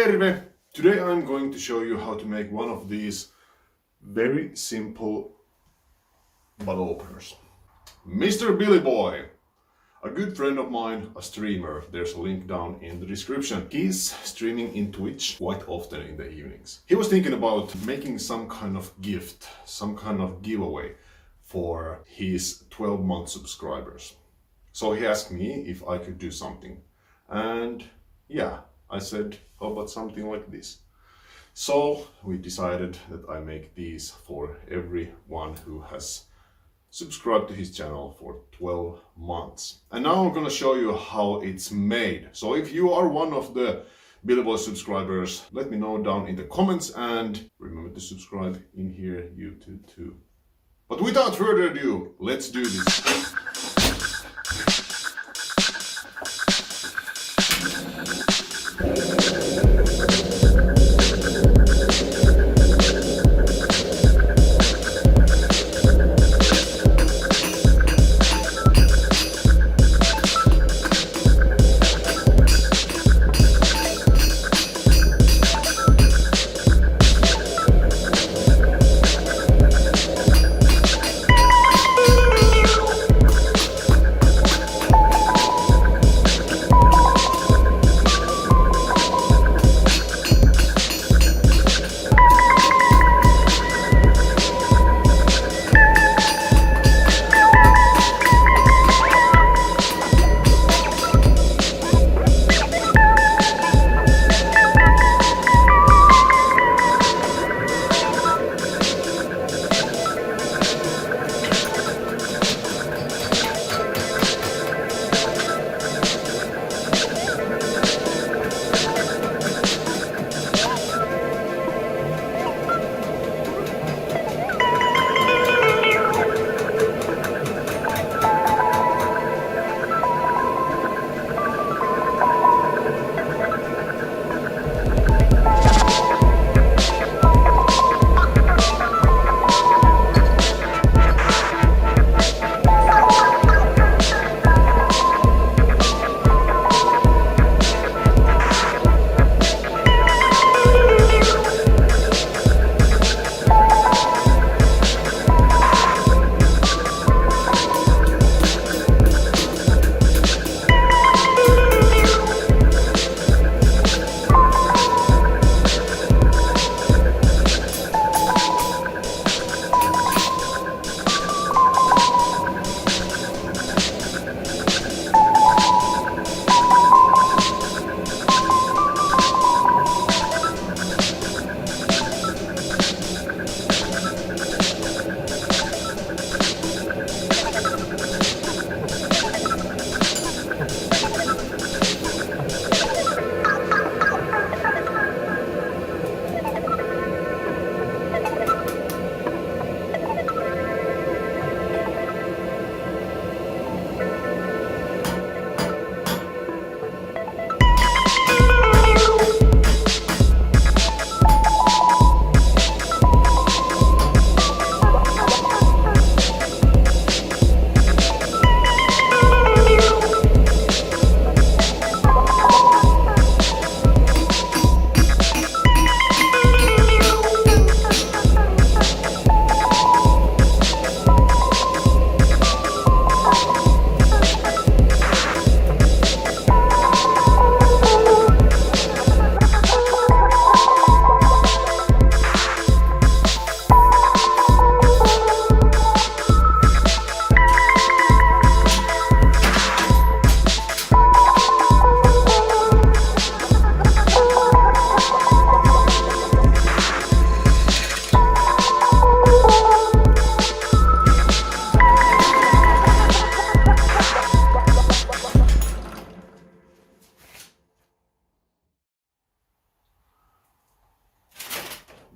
Terve! Today I'm going to show you how to make one of these very simple bottle openers. Mr. Billy Boy, a good friend of mine, a streamer, there's a link down in the description. He's streaming in Twitch quite often in the evenings. He was thinking about making some kind of gift, some kind of giveaway for his 12-month subscribers. So he asked me if I could do something. And yeah, I said, how about something like this? So we decided that I make these for everyone who has subscribed to his channel for 12 months. And now I'm gonna show you how it's made. So if you are one of the Billy Boy subscribers, let me know down in the comments, and remember to subscribe in here, YouTube too. But without further ado, let's do this.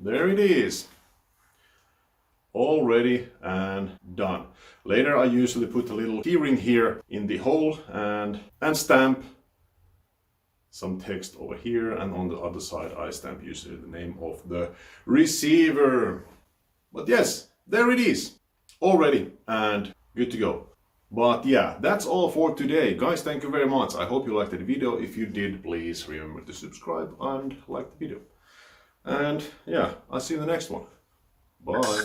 There it is, all ready and done. Later I usually put a little keyring here in the hole and stamp some text over here, and on the other side I stamp usually the name of the receiver. But yes, there it is, all ready and good to go. But yeah, that's all for today. Guys, thank you very much. I hope you liked the video. If you did, please remember to subscribe and like the video. And yeah, I'll see you in the next one. Bye.